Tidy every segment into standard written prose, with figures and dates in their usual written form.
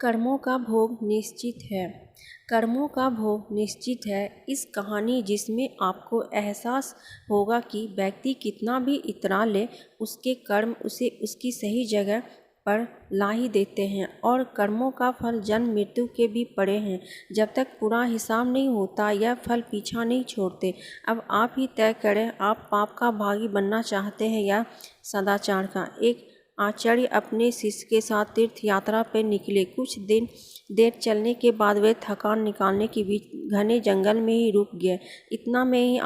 कर्मों का भोग निश्चित है। कर्मों का भोग निश्चित है। इस कहानी जिसमें आपको एहसास होगा कि व्यक्ति कितना भी इतरा ले, उसके कर्म उसे उसकी सही जगह पर ला ही देते हैं और कर्मों का फल जन्म मृत्यु के भी पड़े हैं। जब तक पूरा हिसाब नहीं होता यह फल पीछा नहीं छोड़ते। अब आप ही तय करें, आप पाप का भागी बनना चाहते हैं या सदाचार का। एक आचार्य अपने शिष्य के साथ तीर्थ यात्रा पर निकले। कुछ दिन देर चलने के बाद वे थकान निकालने के बीच घने जंगल में ही रुक गए। इतना में ही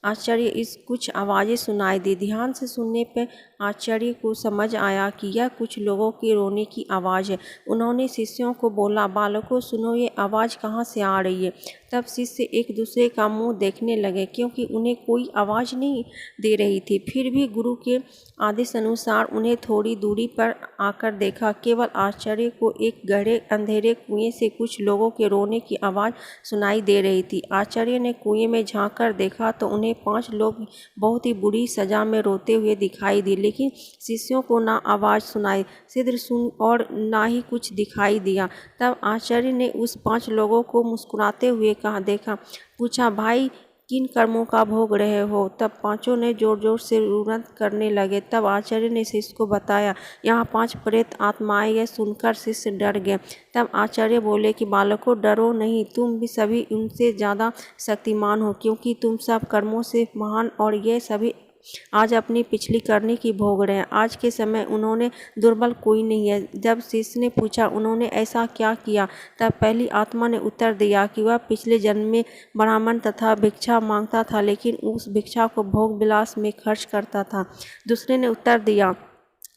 आचार्य इस कुछ आवाज़ें सुनाई दी। ध्यान से सुनने पर आचार्य को समझ आया कि यह कुछ लोगों के रोने की आवाज़ है। उन्होंने शिष्यों को बोला, बालकों सुनो, ये आवाज़ कहाँ से आ रही है। तब शिष्य एक दूसरे का मुंह देखने लगे क्योंकि उन्हें कोई आवाज़ नहीं दे रही थी। फिर भी गुरु के आदेश अनुसार उन्हें थोड़ी दूरी पर आकर देखा। केवल आचार्य को एक गहरे अंधेरे कुएं से कुछ लोगों के रोने की आवाज़ सुनाई दे रही थी। आचार्य ने कुएं में झांक कर देखा तो उन्हें 5 लोग बहुत ही बुरी सजा में रोते हुए दिखाई दिए, लेकिन शिष्यों को ना आवाज़ सुनाई सिद्र सुन और ना ही कुछ दिखाई दिया। तब आचार्य ने उस 5 लोगों को मुस्कुराते हुए पूछा, भाई किन कर्मों का भोग रहे हो। तब 5 ने जोर जोर से रुदन करने लगे। तब आचार्य ने शिष्य को बताया, यहाँ 5 प्रेत आत्माएं। यह सुनकर शिष्य डर गए। तब आचार्य बोले कि बालकों डरो नहीं, तुम भी सभी उनसे ज़्यादा शक्तिमान हो क्योंकि तुम सब कर्मों से महान और ये सभी आज अपनी पिछली करने की भोग रहे हैं। आज के समय उन्होंने दुर्बल कोई नहीं है। जब शिष्य ने पूछा उन्होंने ऐसा क्या किया, तब पहली आत्मा ने उत्तर दिया कि वह पिछले जन्म में ब्राह्मण तथा भिक्षा मांगता था, लेकिन उस भिक्षा को भोग विलास में खर्च करता था। दूसरे ने उत्तर दिया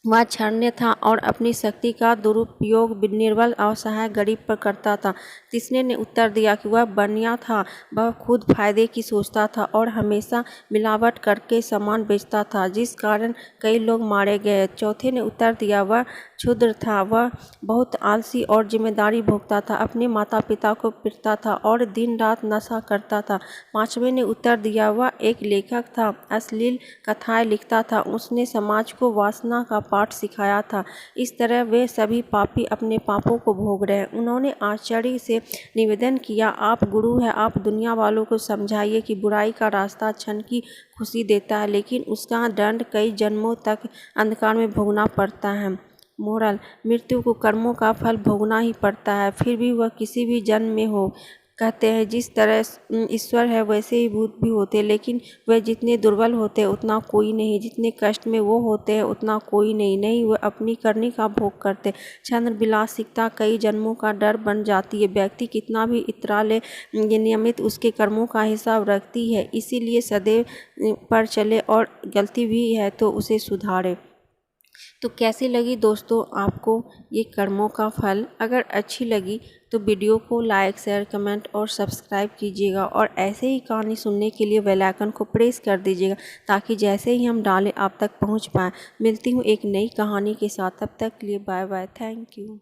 वह क्षण्य था और अपनी शक्ति का दुरुपयोग निर्बल असहाय गरीब पर करता था। तीसरे ने उत्तर दिया कि वह बनिया था, वह खुद फायदे की सोचता था और हमेशा मिलावट करके सामान बेचता था, जिस कारण कई लोग मारे गए। चौथे ने उत्तर दिया वह क्षुद्र था, वह बहुत आलसी और जिम्मेदारी भोगता था, अपने माता पिता को पीटता था और दिन रात नशा करता था। 5वें ने उत्तर दिया वह एक लेखक था, अश्लील कथाएं लिखता था, उसने समाज को वासना का पाठ सिखाया था। इस तरह वे सभी पापी अपने पापों को भोग रहे हैं। उन्होंने आचार्य से निवेदन किया, आप गुरु हैं, आप दुनिया वालों को समझाइए कि बुराई का रास्ता क्षण की खुशी देता है, लेकिन उसका दंड कई जन्मों तक अंधकार में भोगना पड़ता है। मोरल, मृत्यु को कर्मों का फल भोगना ही पड़ता है, फिर भी वह किसी भी जन्म में हो। कहते हैं जिस तरह ईश्वर है वैसे ही भूत भी होते हैं, लेकिन वे जितने दुर्बल होते हैं उतना कोई नहीं, जितने कष्ट में वो होते हैं उतना कोई नहीं वे अपनी करनी का भोग करते। छंद विलासिकता कई जन्मों का डर बन जाती है। व्यक्ति कितना भी इतरा ले, ये नियमित उसके कर्मों का हिसाब रखती है, इसीलिए सदैव पर चले और गलती भी है तो उसे सुधारे। तो कैसी लगी दोस्तों आपको ये कर्मों का फल? अगर अच्छी लगी तो वीडियो को लाइक शेयर कमेंट और सब्सक्राइब कीजिएगा और ऐसे ही कहानी सुनने के लिए बेल आइकन को प्रेस कर दीजिएगा ताकि जैसे ही हम डालें आप तक पहुंच पाएँ। मिलती हूँ एक नई कहानी के साथ, तब तक के लिए बाय बाय, थैंक यू।